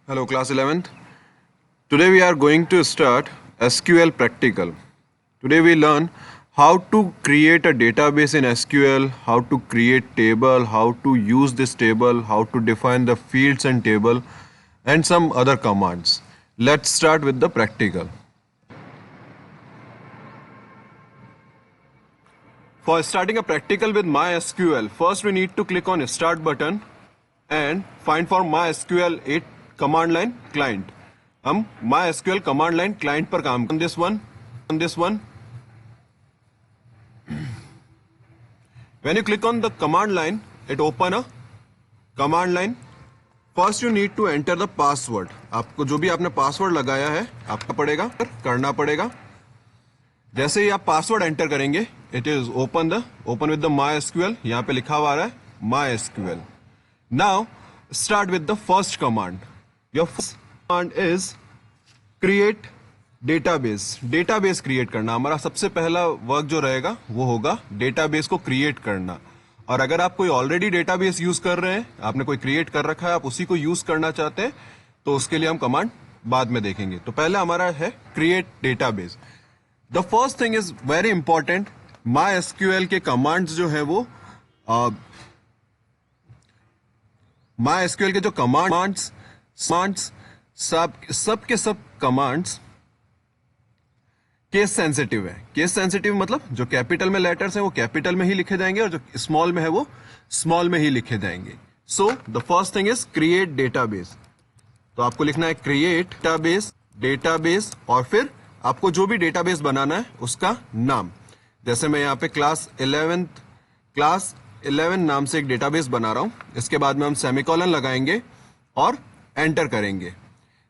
Hello, class 11th. Today we are going to start SQL practical. Today we learn how to create a database in SQL, how to create table, how to use this table, how to define the fields and table, and some other commands. Let's start with the practical. For starting a practical with MySQL, first we need to click on Start button and find for MySQL 8 command line client. हम MySQL command line client पर काम on this one. When you click on the command line, it open a command line. First you need to enter the password. आपको जो भी आपने password लगाया है आपका करना पड़ेगा. जैसे ही आप पासवर्ड एंटर करेंगे, it is open with the MySQL. यहाँ पे लिखा हुआ है MySQL. Now start with the first command. Your first command is create database. Database create करना हमारा सबसे पहला वर्क जो रहेगा वो होगा डेटाबेस को क्रिएट करना. और अगर आप कोई ऑलरेडी डेटाबेस यूज कर रहे हैं, आपने कोई क्रिएट कर रखा है, आप उसी को यूज करना चाहते हैं, तो उसके लिए हम कमांड बाद में देखेंगे. तो पहले हमारा है create database. The first thing is very important. MySQL के कमांड्स जो है वो MySQL के जो कमांड्स सब के सब कमांड्स केस सेंसिटिव है. केस सेंसिटिव मतलब जो कैपिटल में लेटर्स हैं वो कैपिटल में ही लिखे जाएंगे और जो स्मॉल में है वो स्मॉल में ही लिखे जाएंगे. So the first thing is create database. तो आपको लिखना है क्रिएट डेटाबेस और फिर आपको जो भी डेटाबेस बनाना है उसका नाम. जैसे मैं यहाँ पे क्लास 11 नाम से एक डेटाबेस बना रहा हूँ. इसके बाद में हम सेमीकोलन लगाएंगे और एंटर करेंगे.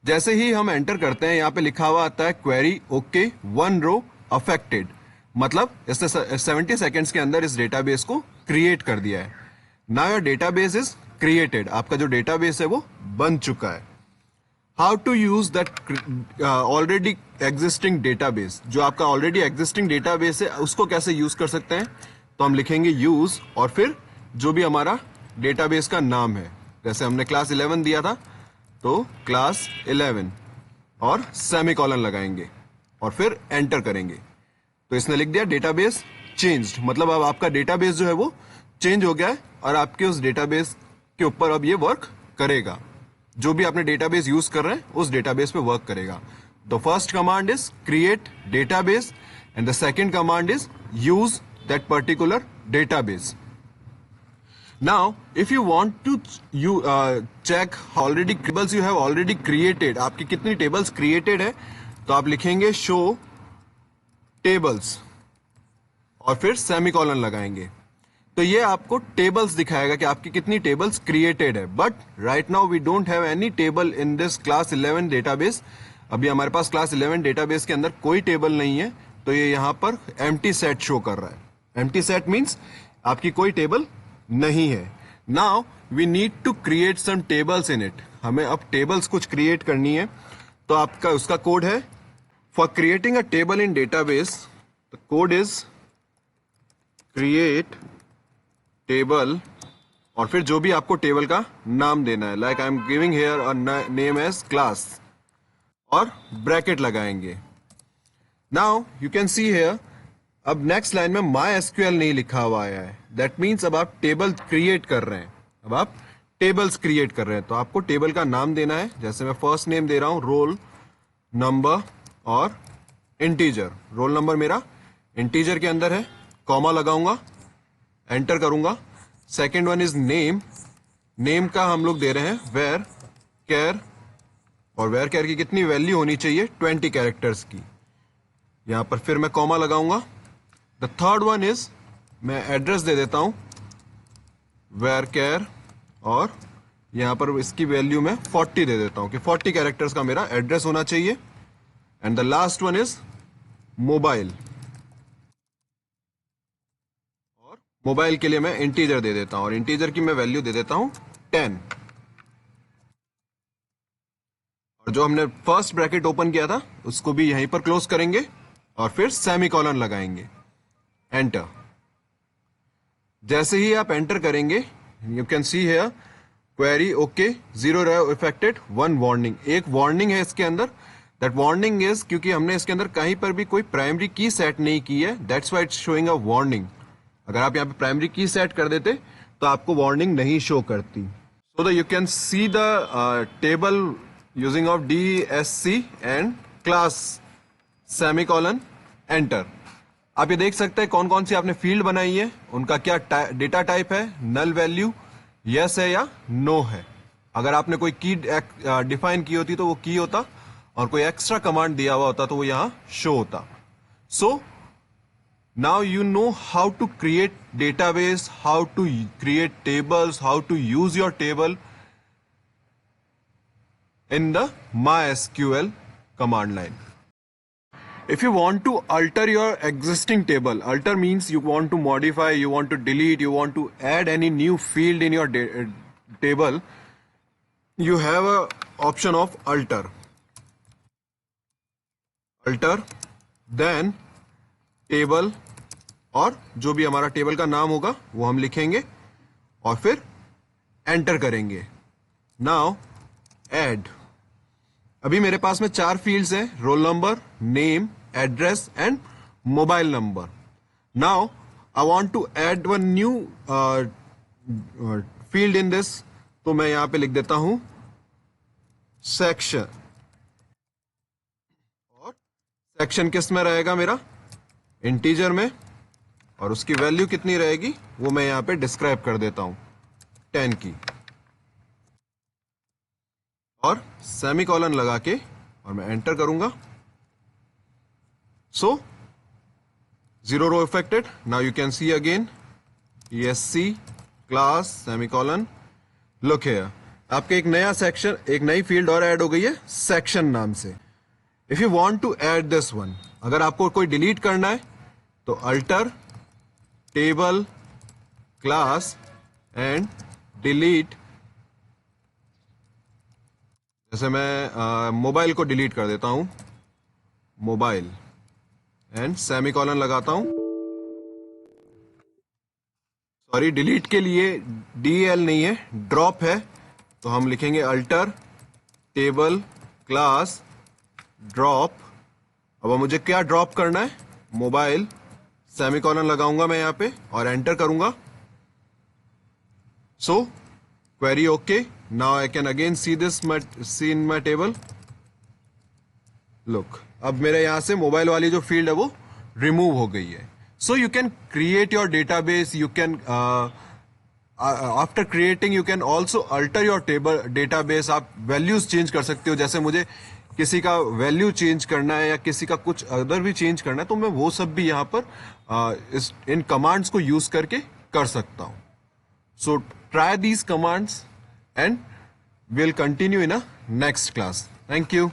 जैसे ही हम एंटर करते हैं यहाँ पे लिखा हुआ आता है क्वेरी ओके 1 रो अफेक्टेड. मतलब इसने 70 सेकेंड्स के अंदर इस डेटाबेस को क्रिएट कर दिया है. Now your database is created. आपका जो डेटाबेस है वो बन चुका है. How to use that already existing database. जो आपका ऑलरेडी एग्जिस्टिंग डेटाबेस है उसको कैसे यूज कर सकते हैं, तो हम लिखेंगे यूज और फिर जो भी हमारा डेटाबेस का नाम है. जैसे हमने क्लास 11 दिया था तो क्लास 11 और सेमीकोलन लगाएंगे और फिर एंटर करेंगे. तो इसने लिख दिया डेटाबेस चेंज्ड. मतलब अब आपका डेटाबेस जो है वो चेंज हो गया है और आपके उस डेटाबेस के ऊपर अब ये वर्क करेगा. जो भी आपने डेटाबेस यूज कर रहे हैं उस डेटाबेस पे वर्क करेगा. The first command is create database and the second command is use that particular database. Now if you want to check already tables you have already created, आपकी कितनी tables created है, तो आप लिखेंगे show tables और फिर semicolon लगाएंगे. तो ये आपको टेबल्स दिखाएगा कि आपकी कितनी टेबल्स क्रिएटेड है. But right now we don't have any table in this class 11 database. अभी हमारे पास क्लास 11 डेटाबेस के अंदर कोई टेबल नहीं है. तो ये यहाँ पर एम्प्टी सेट शो कर रहा है. एम्प्टी सेट मीन्स आपकी कोई टेबल नहीं है. Now we need to create some tables in it. हमें अब टेबल्स कुछ क्रिएट करनी है. तो आपका उसका कोड है for creating a table in database. The code is create table और फिर जो भी आपको टेबल का नाम देना है, like I am giving here a name as class और ब्रैकेट लगाएंगे. Now you can see here अब नेक्स्ट लाइन में MySQL नहीं लिखा हुआ है. दैट मीन्स अब आप टेबल क्रिएट कर रहे हैं. अब आप टेबल्स क्रिएट कर रहे हैं तो आपको टेबल का नाम देना है. जैसे मैं फर्स्ट नेम दे रहा हूं रोल नंबर और इंटीजर. रोल नंबर मेरा इंटीजर के अंदर है, कॉमा लगाऊंगा, एंटर करूंगा. Second one is name. Name का हम लोग दे रहे हैं वेर केयर और वेर केयर की कितनी वैल्यू होनी चाहिए 20 कैरेक्टर्स की. यहां पर फिर मैं कॉमा लगाऊंगा. द थर्ड वन इज मैं एड्रेस दे देता हूं वेर केयर और यहां पर इसकी वैल्यू मैं 40 दे देता हूं कि 40 कैरेक्टर्स का मेरा एड्रेस होना चाहिए. And the last one is mobile. Mobile के लिए मैं इंटीजर दे देता हूं और इंटीजर की मैं वैल्यू दे देता हूं 10. और जो हमने फर्स्ट ब्रैकेट ओपन किया था उसको भी यहीं पर क्लोज करेंगे और फिर सेमीकोलन लगाएंगे. एंटर. जैसे ही आप एंटर करेंगे you can see here query okay, 0 row affected, 1 warning. एक वार्निंग है इसके अंदर, दैट वार्निंग इज क्योंकि हमने इसके अंदर कहीं पर भी कोई प्राइमरी की सेट नहीं की है, that's why it's showing a warning. अगर आप यहाँ पे प्राइमरी की सेट कर देते तो आपको वार्निंग नहीं शो करती। So that you can see the table using of DSC and class semicolon enter. आप ये देख सकते हैं कौन कौन सी आपने फील्ड बनाई है, उनका क्या डेटा टाइप है, नल वैल्यू, यस है या नो है। अगर आपने कोई की डिफाइन की होती तो वो की होता, और कोई एक्स्ट्रा कमांड दिया हुआ होता तो वो यहां शो होता। So now you know how to create database, how to create tables, how to use your table in the MySQL command line. If you want to alter your existing table, alter means you want to modify, you want to delete, you want to add any new field in your table, you have a option of alter. Alter, then table, और जो भी हमारा table का नाम होगा वो हम लिखेंगे और फिर एंटर करेंगे। Now add. अभी मेरे पास में 4 फील्ड्स हैं, roll number, name, address and mobile number. Now I want to add one new field in this, तो मैं यहां पे लिख देता हूं सेक्शन। और सेक्शन किस में रहेगा मेरा, इंटीजर में, और उसकी वैल्यू कितनी रहेगी वो मैं यहां पे डिस्क्राइब कर देता हूं, 10 की। और सेमीकोलन लगा के और मैं एंटर करूंगा। So 0 row affected. Now you can see again ESC class semicolon, look here. आपके एक नया सेक्शन, एक नई फील्ड और ऐड हो गई है सेक्शन नाम से। If you want to add this one, अगर आपको कोई डिलीट करना है तो alter table class and delete. जैसे मैं मोबाइल को डिलीट कर देता हूं, मोबाइल, एंड सेमीकोलन लगाता हूं। सॉरी, डिलीट के लिए DL नहीं है, ड्रॉप है, तो हम लिखेंगे अल्टर टेबल क्लास ड्रॉप। अब मुझे क्या ड्रॉप करना है, मोबाइल, सेमीकोलन लगाऊंगा मैं यहां पे और एंटर करूंगा। सो query okay. Now I can again see in my table. Look, अब मेरे यहां से मोबाइल वाली जो फील्ड है वो रिमूव हो गई है। So you can create your database. You can after creating you can also alter your table database. आप वैल्यूज चेंज कर सकते हो। जैसे मुझे किसी का वैल्यू चेंज करना है या किसी का कुछ अदर भी चेंज करना है तो मैं वो सब भी यहाँ पर इन कमांड्स को यूज करके कर सकता हूँ। So try these commands and we'll continue in a next class. Thank you.